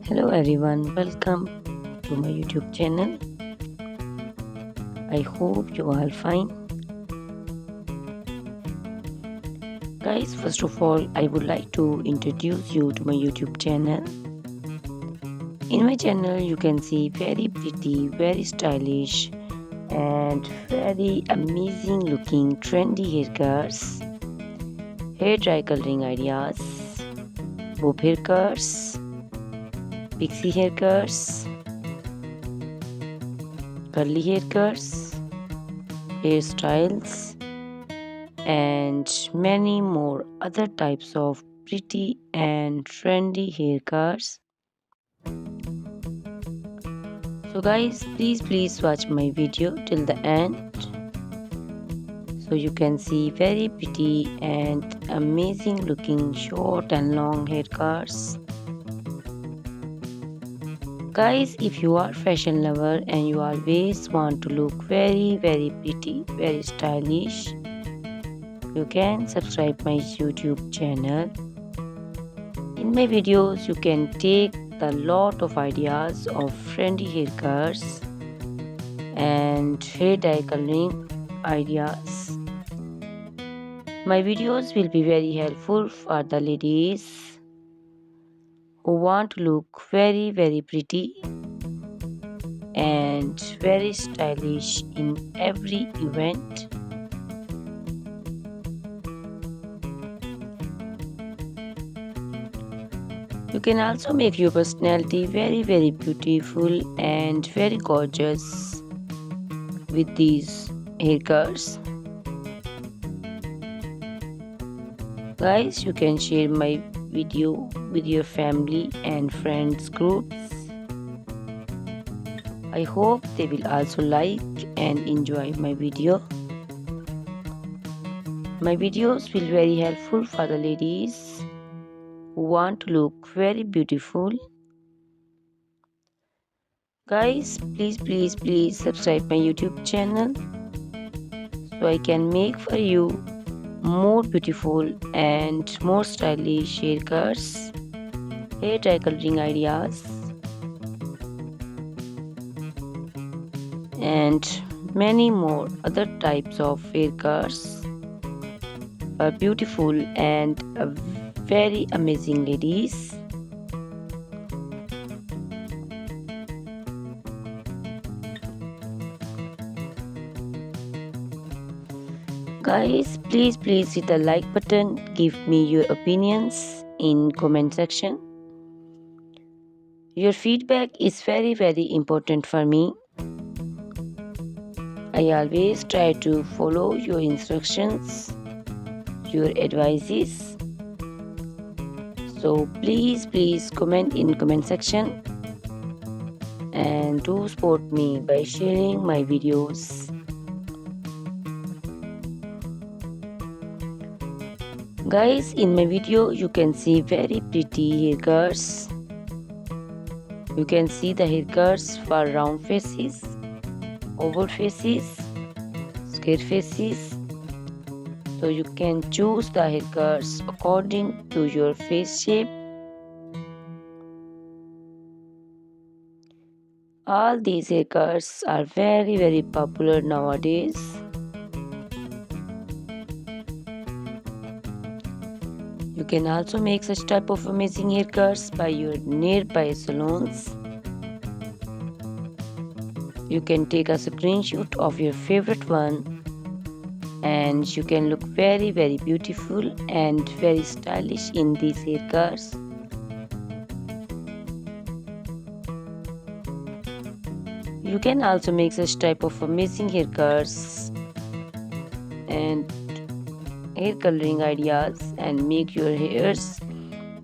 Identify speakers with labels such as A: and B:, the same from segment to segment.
A: Hello everyone, welcome to my YouTube channel. I hope you are fine. Guys, first of all, I would like to introduce you to my YouTube channel. In my channel, you can see very pretty, very stylish and very amazing looking trendy haircuts, hair dry coloring ideas, bob haircuts, pixie haircuts, curly haircuts, hairstyles, and many more other types of pretty and trendy haircuts. So guys, please watch my video till the end so you can see very pretty and amazing looking short and long haircuts. Guys, if you are fashion lover and you always want to look very pretty, very stylish, you can subscribe my YouTube channel. In my videos, you can take a lot of ideas of trendy haircuts and hair dye coloring ideas. My videos will be very helpful for the ladies who want to look very pretty and very stylish in every event. You can also make your personality very beautiful and very gorgeous with these haircuts. Guys, you can share my video with your family and friends groups. I hope they will also like and enjoy my video. My videos will be very helpful for the ladies who want to look very beautiful. Guys, please subscribe my YouTube channel so I can make for you more beautiful and more stylish haircuts, hair dye coloring ideas, and many more other types of haircuts for beautiful and very amazing ladies. Guys, please hit the like button. Give me your opinions in comment section. Your feedback is very important for me. I always try to follow your instructions, your advices. So please comment in comment section and do support me by sharing my videos. Guys, in my video you can see very pretty haircuts. You can see the haircuts for round faces, oval faces, square faces. So you can choose the haircuts according to your face shape. All these haircuts are very popular nowadays. You can also make such type of amazing haircuts by your nearby salons. You can take a screenshot of your favorite one and you can look very beautiful and very stylish in these haircuts. You can also make such type of amazing haircuts and hair coloring ideas and make your hairs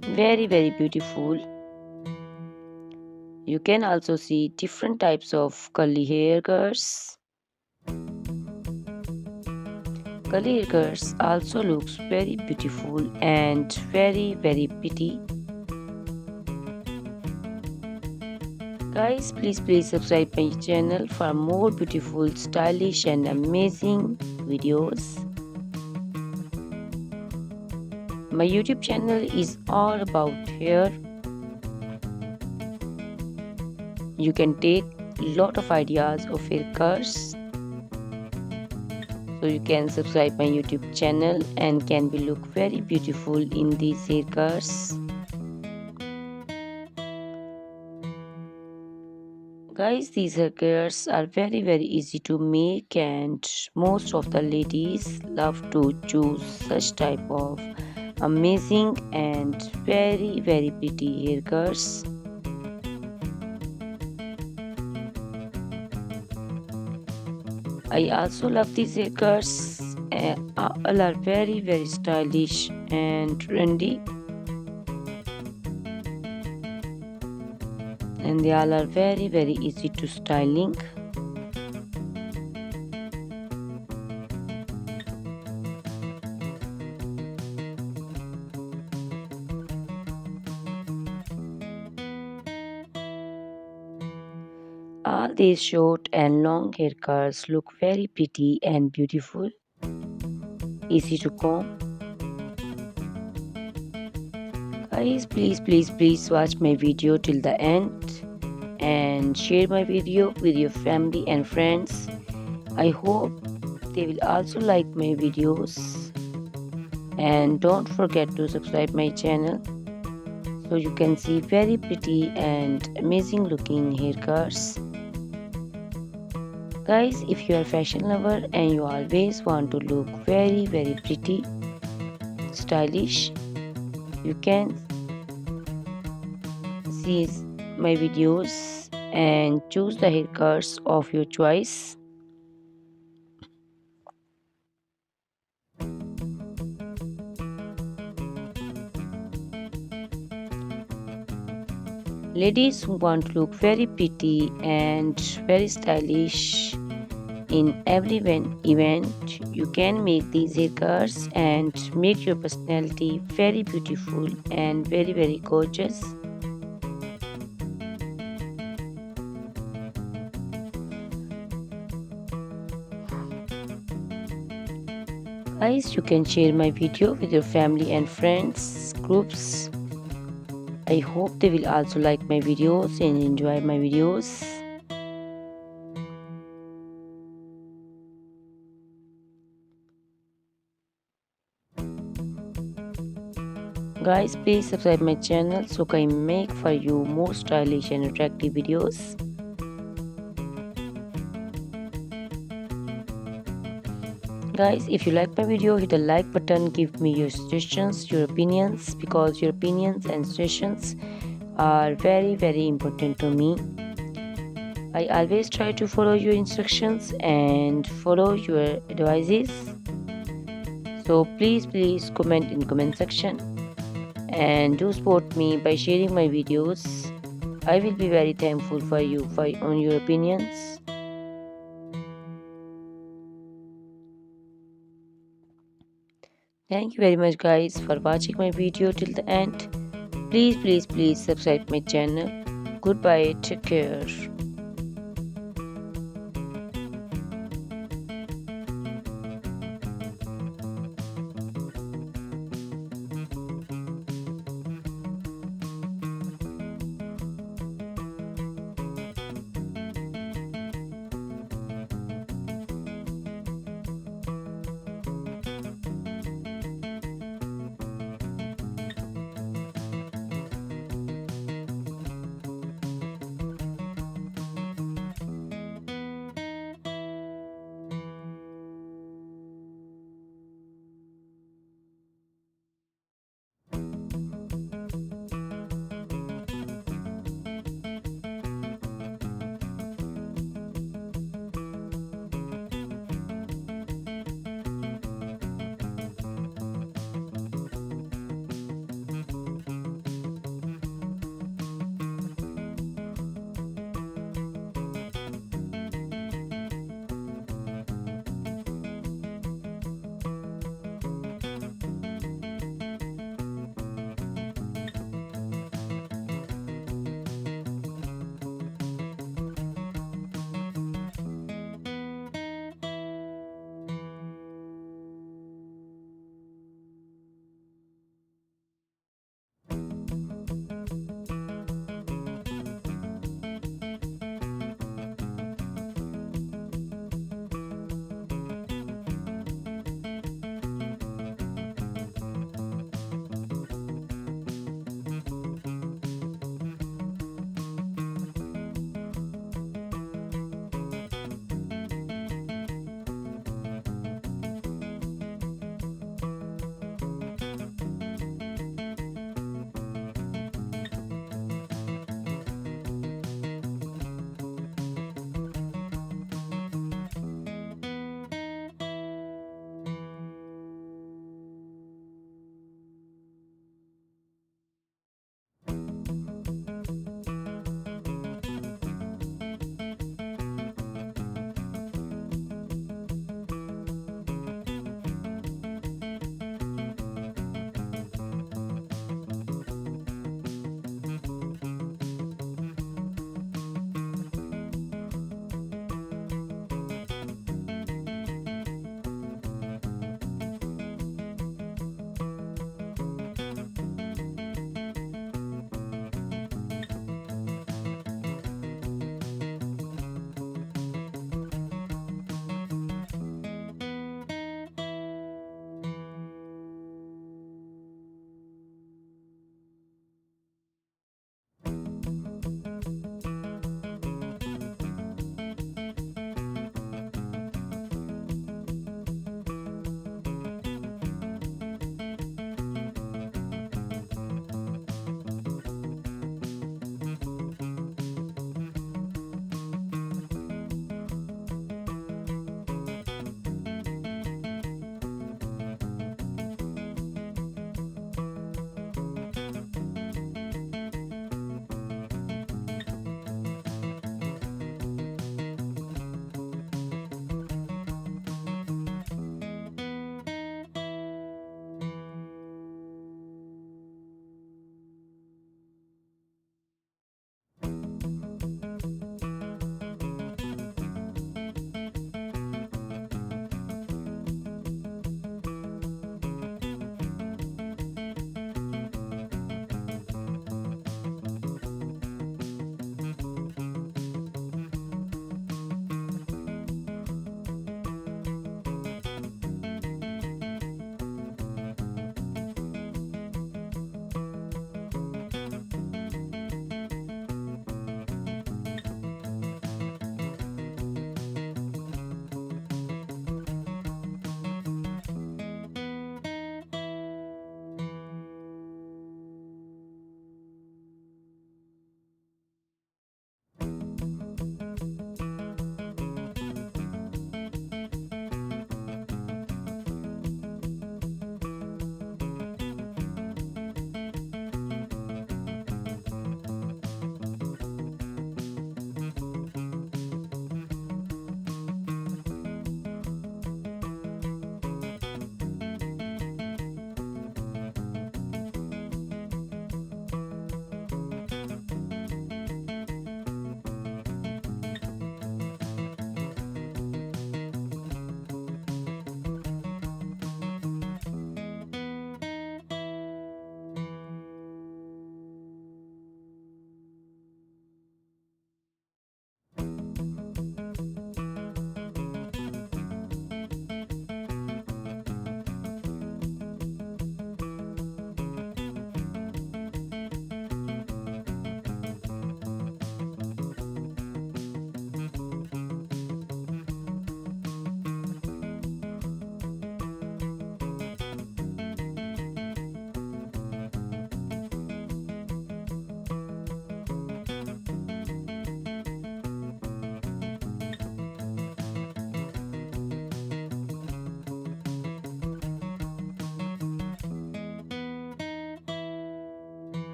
A: very beautiful. You can also see different types of curly haircuts. Curly haircuts also looks very beautiful and very pretty. Guys, please subscribe my channel for more beautiful, stylish and amazing videos. My YouTube channel is all about hair. you can take lot of ideas of haircuts. So you can subscribe my YouTube channel and can be look very beautiful in these haircuts. Guys, these haircuts are very easy to make, and most of the ladies love to choose such type of amazing and very pretty haircuts. I also love these haircuts. All are very stylish and trendy, and they all are very easy to styling. All these short and long haircuts look very pretty and beautiful, easy to comb. Guys, please watch my video till the end and share my video with your family and friends. I hope they will also like my videos, and don't forget to subscribe my channel so you can see very pretty and amazing looking haircuts. Guys, if you are fashion lover and you always want to look very pretty, stylish, you can see my videos and choose the haircuts of your choice. Ladies who want to look very pretty and very stylish in every event, you can make these haircuts and make your personality very beautiful and very gorgeous. Guys, you can share my video with your family and friends groups. I hope they will also like my videos and enjoy my videos. Guys, please subscribe my channel so I can make for you more stylish and attractive videos. Guys, if you like my video, hit the like button, give me your suggestions, your opinions, because your opinions and suggestions are very important to me. I always try to follow your instructions and follow your advices. So please comment in comment section and do support me by sharing my videos. I will be very thankful for you on your opinions. Thank you very much guys for watching my video till the end. Please subscribe my channel. Goodbye, take care.